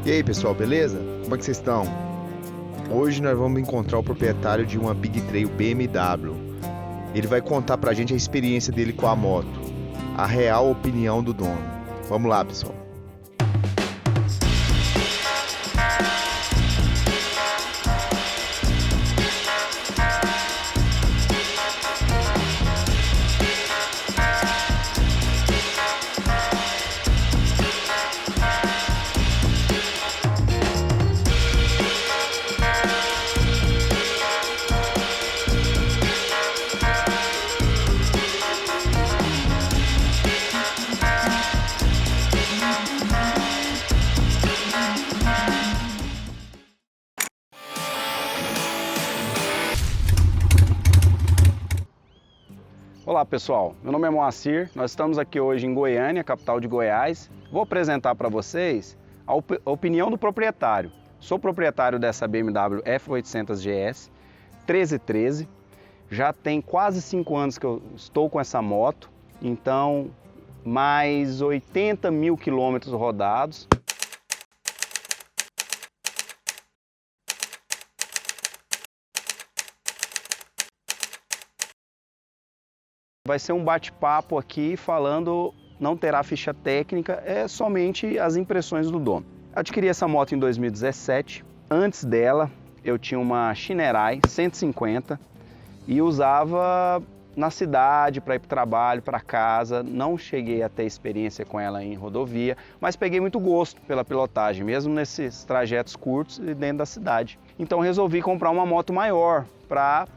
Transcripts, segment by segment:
E aí pessoal, beleza? Como é que vocês estão? Hoje nós vamos encontrar o proprietário de uma Big Trail BMW. Ele vai contar pra gente a experiência dele com a moto, a real opinião do dono. Vamos lá, pessoal. Olá pessoal, meu nome é Moacir, nós estamos aqui hoje em Goiânia, capital de Goiás. Vou apresentar para vocês a opinião do proprietário. Sou proprietário dessa BMW F800 GS 1313, já tem quase 5 anos que eu estou com essa moto, então mais 80 mil quilômetros rodados. Vai ser um bate-papo aqui falando, não terá ficha técnica, é somente as impressões do dono. Adquiri essa moto em 2017, antes dela eu tinha uma Shinerai 150 e usava na cidade para ir para o trabalho, para casa. Não cheguei a ter experiência com ela em rodovia, mas peguei muito gosto pela pilotagem, mesmo nesses trajetos curtos e dentro da cidade. Então resolvi comprar uma moto maior para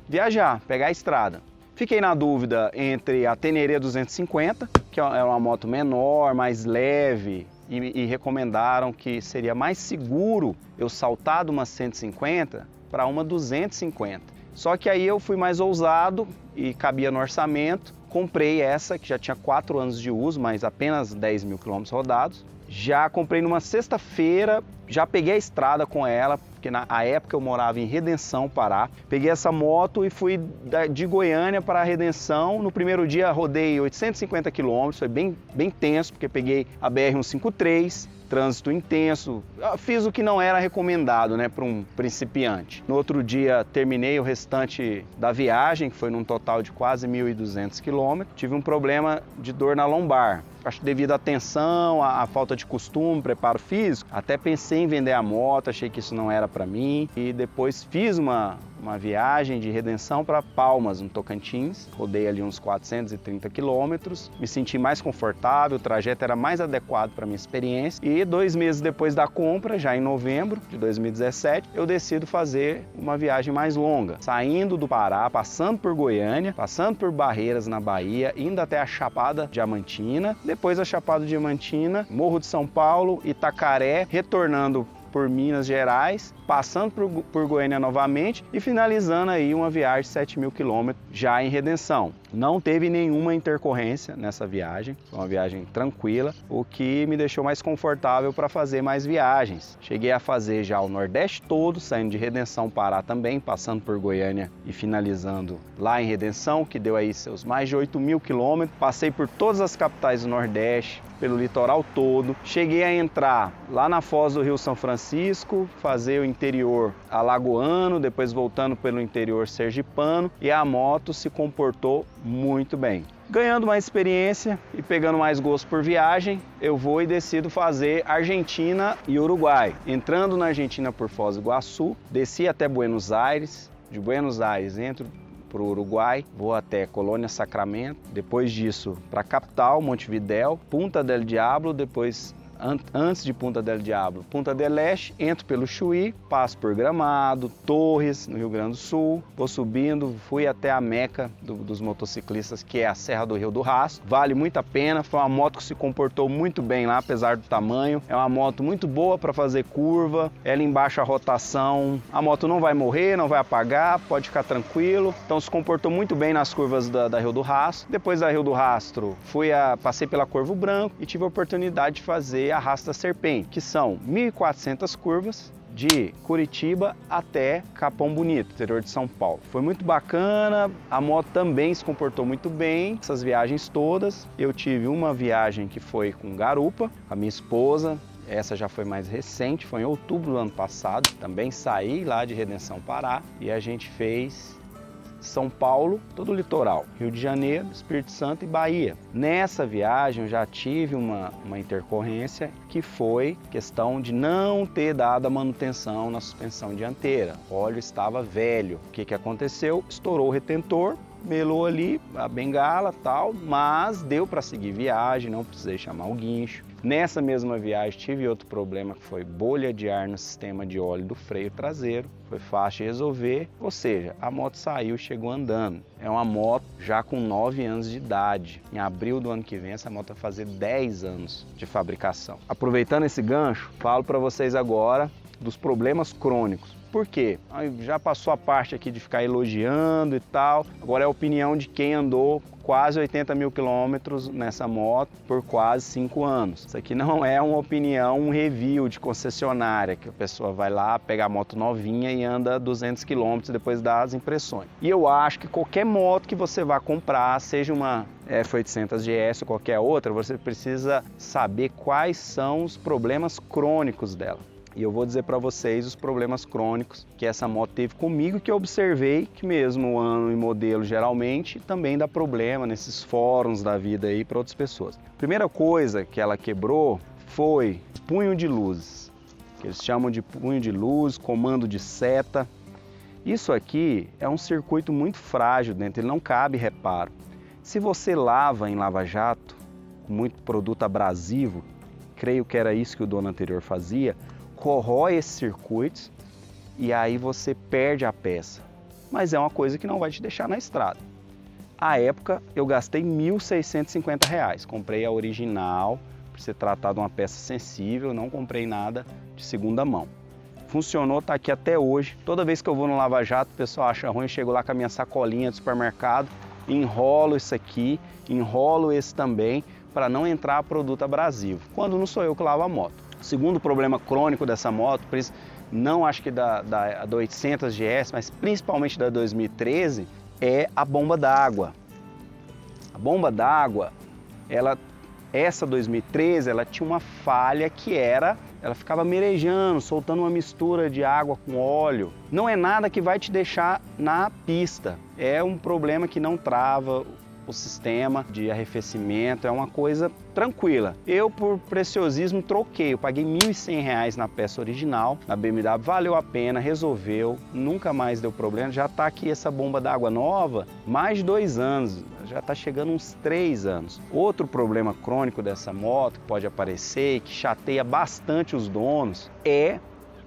viajar, pegar a estrada. Fiquei na dúvida entre a Tenere 250, que é uma moto menor, mais leve, e recomendaram que seria mais seguro eu saltar de uma 150 para uma 250. Só que aí eu fui mais ousado e cabia no orçamento, comprei essa que já tinha 4 anos de uso, mas apenas 10 mil quilômetros rodados. Já comprei numa sexta-feira, já peguei a estrada com ela, porque na época eu morava em Redenção, Pará. Peguei essa moto e fui de Goiânia para Redenção. No primeiro dia rodei 850 quilômetros, foi bem tenso, porque peguei a BR-153, trânsito intenso. Eu fiz o que não era recomendado, né, para um principiante. No outro dia terminei o restante da viagem, que foi num total de quase 1.200 quilômetros. Tive um problema de dor na lombar. Acho que devido à tensão, à falta de costume, preparo físico, até pensei em vender a moto, achei que isso não era para mim. E depois fiz uma viagem de Redenção para Palmas, no Tocantins. Rodei ali uns 430 quilômetros, me senti mais confortável, o trajeto era mais adequado para minha experiência. E 2 meses depois da compra, já em novembro de 2017, eu decido fazer uma viagem mais longa, saindo do Pará, passando por Goiânia, passando por Barreiras na Bahia, indo até a Chapada Diamantina, depois a Chapada Diamantina, Morro de São Paulo, Itacaré, retornando por Minas Gerais, passando por Goiânia novamente e finalizando aí uma viagem de 7 mil quilômetros já em Redenção. Não teve nenhuma intercorrência nessa viagem, foi uma viagem tranquila, o que me deixou mais confortável para fazer mais viagens. Cheguei a fazer já o Nordeste todo, saindo de Redenção, Pará também, passando por Goiânia e finalizando lá em Redenção, que deu aí seus mais de 8 mil quilômetros. Passei por todas as capitais do Nordeste, pelo litoral todo. Cheguei a entrar lá na Foz do Rio São Francisco, fazer o interior alagoano, depois voltando pelo interior sergipano, e a moto se comportou muito bem. Ganhando mais experiência e pegando mais gosto por viagem, eu vou e decido fazer Argentina e Uruguai. Entrando na Argentina por Foz do Iguaçu, desci até Buenos Aires, de Buenos Aires entro para o Uruguai, vou até Colônia Sacramento, depois disso para a capital, Montevidéu, Punta del Diablo, depois antes de Punta del Diablo, Punta del Este, entro pelo Chuí, passo por Gramado, Torres, no Rio Grande do Sul, vou subindo, fui até a meca dos motociclistas, que é a Serra do Rio do Rastro. Vale muito a pena, foi uma moto que se comportou muito bem lá, apesar do tamanho. É uma moto muito boa para fazer curva, ela em baixa rotação, a moto não vai morrer, não vai apagar, pode ficar tranquilo. Então se comportou muito bem nas curvas da Rio do Rastro. Depois da Rio do Rastro, passei pela Corvo Branco e tive a oportunidade de fazer a Rasta Serpente, que são 1.400 curvas de Curitiba até Capão Bonito, interior de São Paulo. Foi muito bacana, a moto também se comportou muito bem, essas viagens todas. Eu tive uma viagem que foi com garupa, a minha esposa, Essa já foi mais recente, foi em outubro do ano passado. Também saí lá de Redenção, Pará, e a gente fez São Paulo, todo o litoral, Rio de Janeiro, Espírito Santo e Bahia. Nessa viagem eu já tive uma intercorrência que foi questão de não ter dado a manutenção na suspensão dianteira. O óleo estava velho. O que aconteceu? Estourou o retentor, melou ali a bengala tal, mas deu para seguir viagem, não precisei chamar o guincho. Nessa mesma viagem tive outro problema que foi bolha de ar no sistema de óleo do freio traseiro. Foi fácil de resolver, ou seja, a moto saiu, chegou andando. É uma moto já com 9 anos de idade. Em abril do ano que vem essa moto vai fazer 10 anos de fabricação. Aproveitando esse gancho, falo para vocês agora dos problemas crônicos. Por quê? Já passou a parte aqui de ficar elogiando e tal. Agora é a opinião de quem andou quase 80 mil quilômetros nessa moto por quase 5 anos. Isso aqui não é uma opinião, um review de concessionária, que a pessoa vai lá, pega a moto novinha e anda 200 quilômetros depois dá as impressões. E eu acho que qualquer moto que você vá comprar, seja uma F800 GS ou qualquer outra, você precisa saber quais são os problemas crônicos dela. E eu vou dizer para vocês os problemas crônicos que essa moto teve comigo, que eu observei que mesmo o ano e modelo geralmente também dá problema nesses fóruns da vida aí para outras pessoas. Primeira coisa que ela quebrou foi punho de luzes, que eles chamam de punho de luz, comando de seta. Isso aqui é um circuito muito frágil dentro, ele não cabe reparo. Se você lava em lava-jato, com muito produto abrasivo, creio que era isso que o dono anterior fazia, corrói esses circuitos e aí você perde a peça. Mas é uma coisa que não vai te deixar na estrada. À época eu gastei R$ 1.650. Comprei a original, por ser tratado de uma peça sensível, não comprei nada de segunda mão. Funcionou, está aqui até hoje. Toda vez que eu vou no Lava Jato, o pessoal acha ruim, eu chego lá com a minha sacolinha do supermercado, enrolo isso aqui, enrolo esse também, para não entrar produto abrasivo, quando não sou eu que lavo a moto. O segundo problema crônico dessa moto, não acho que da 800 GS, mas principalmente da 2013, é a bomba d'água. A bomba d'água, essa 2013, ela tinha uma falha que ela ficava merejando, soltando uma mistura de água com óleo. Não é nada que vai te deixar na pista, é um problema que não trava o sistema de arrefecimento, é uma coisa tranquila. Eu, por preciosismo, troquei. Eu paguei R$ 1.100 na peça original, na BMW, valeu a pena, resolveu, nunca mais deu problema. Já está aqui essa bomba d'água nova, mais de 2 anos, já está chegando uns 3 anos. Outro problema crônico dessa moto que pode aparecer e que chateia bastante os donos é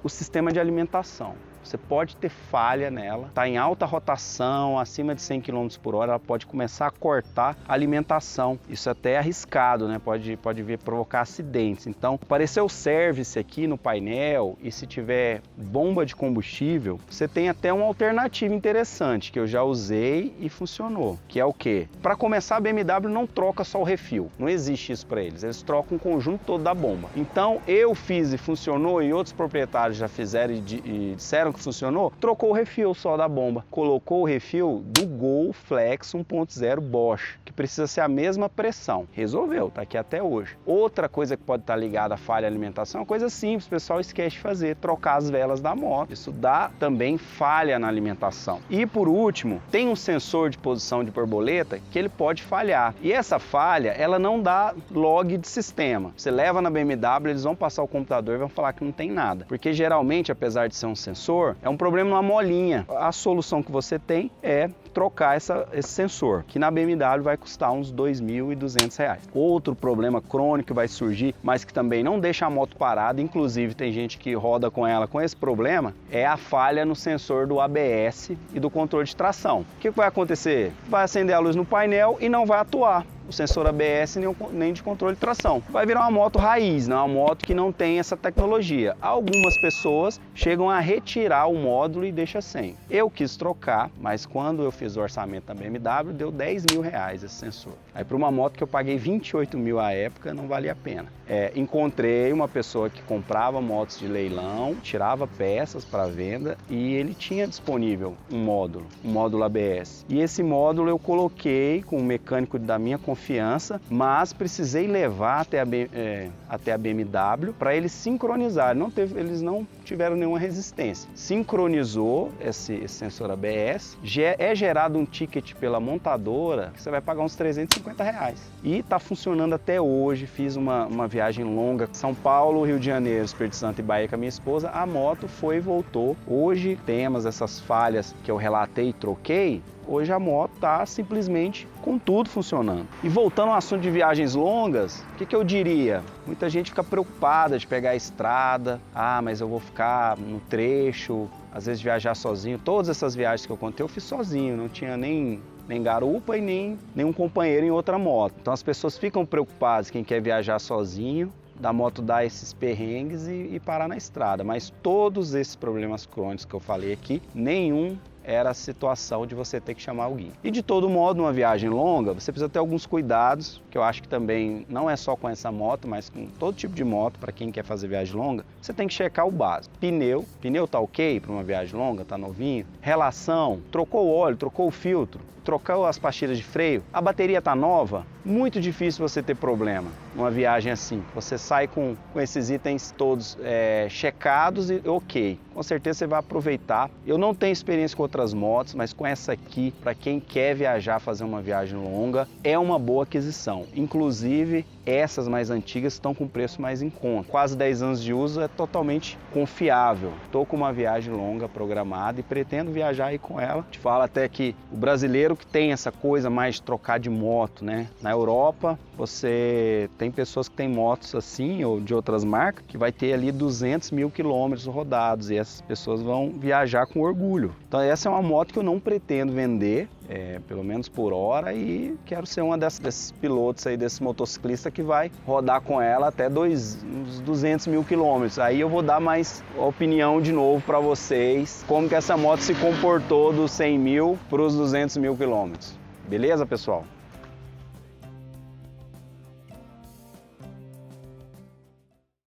o sistema de alimentação. Você pode ter falha nela, está em alta rotação, acima de 100 km por hora, ela pode começar a cortar a alimentação. Isso até é arriscado, né? Pode vir provocar acidentes. Então, apareceu o service aqui no painel e se tiver bomba de combustível, você tem até uma alternativa interessante que eu já usei e funcionou, que é o quê? Para começar, a BMW não troca só o refil, não existe isso para eles trocam o conjunto todo da bomba. Então, eu fiz e funcionou e outros proprietários já fizeram e disseram que funcionou, trocou o refil só da bomba, colocou o refil do Gol Flex 1.0 Bosch, que precisa ser a mesma pressão. Resolveu, tá aqui até hoje. Outra coisa que pode estar ligada à falha de alimentação é uma coisa simples, o pessoal esquece de fazer, trocar as velas da moto. Isso dá também falha na alimentação. E por último, tem um sensor de posição de borboleta que ele pode falhar. E essa falha, ela não dá log de sistema. Você leva na BMW, eles vão passar o computador e vão falar que não tem nada. Porque geralmente, apesar de ser um sensor, é um problema numa molinha. A solução que você tem é trocar esse sensor, que na BMW vai custar uns R$ 2.200. Outro problema crônico que vai surgir, mas que também não deixa a moto parada, inclusive tem gente que roda com ela com esse problema, é a falha no sensor do ABS e do controle de tração. O que vai acontecer? Vai acender a luz no painel e não vai atuar o sensor ABS nem de controle de tração. Vai virar uma moto raiz, não é uma moto que não tem essa tecnologia. Algumas pessoas chegam a retirar o módulo e deixa sem. Eu quis trocar, mas quando eu fiz o orçamento da BMW, deu R$ 10.000 esse sensor. Aí para uma moto que eu paguei 28 mil à época, não valia a pena. Encontrei uma pessoa que comprava motos de leilão, tirava peças para venda e ele tinha disponível um módulo ABS. E esse módulo eu coloquei com o mecânico da minha confiança, mas precisei levar até a BMW para eles sincronizarem. Eles não tiveram nenhuma resistência. Sincronizou esse sensor ABS, é gerado um ticket pela montadora, que você vai pagar uns R$350. E está funcionando até hoje. Fiz uma viagem longa, São Paulo, Rio de Janeiro, Espírito Santo e Bahia com a minha esposa. A moto foi e voltou. Hoje temos essas falhas que eu relatei e troquei. Hoje a moto está simplesmente com tudo funcionando. E voltando ao assunto de viagens longas, o que eu diria? Muita gente fica preocupada de pegar a estrada. Ah, mas eu vou ficar no trecho, às vezes viajar sozinho. Todas essas viagens que eu contei eu fiz sozinho, não tinha nem garupa e nem nenhum companheiro em outra moto. Então as pessoas ficam preocupadas, quem quer viajar sozinho, da moto dar esses perrengues e parar na estrada. Mas todos esses problemas crônicos que eu falei aqui, nenhum era a situação de você ter que chamar alguém. E de todo modo, numa viagem longa, você precisa ter alguns cuidados, que eu acho que também não é só com essa moto, mas com todo tipo de moto, para quem quer fazer viagem longa, você tem que checar o básico. Pneu tá ok para uma viagem longa, tá novinho. Relação, trocou o óleo, trocou o filtro, trocou as pastilhas de freio, a bateria tá nova. Muito difícil você ter problema numa viagem assim. Você sai com esses itens todos checados e ok. Com certeza você vai aproveitar. Eu não tenho experiência com outras motos, mas com essa aqui, para quem quer viajar, fazer uma viagem longa, é uma boa aquisição. Inclusive, essas mais antigas estão com preço mais em conta. Quase 10 anos de uso, é totalmente confiável. Estou com uma viagem longa programada e pretendo viajar aí com ela. Te falo até que o brasileiro que tem essa coisa mais de trocar de moto, né? Na Europa, você tem pessoas que têm motos assim ou de outras marcas que vai ter ali 200 mil quilômetros rodados e essas pessoas vão viajar com orgulho. Então essa é uma moto que eu não pretendo vender, pelo menos por hora, e quero ser uma desses pilotos aí, desses motociclistas que vai rodar com ela até uns 200 mil quilômetros. Aí eu vou dar mais opinião de novo para vocês, como que essa moto se comportou dos 100 mil para os 200 mil quilômetros. Beleza, pessoal?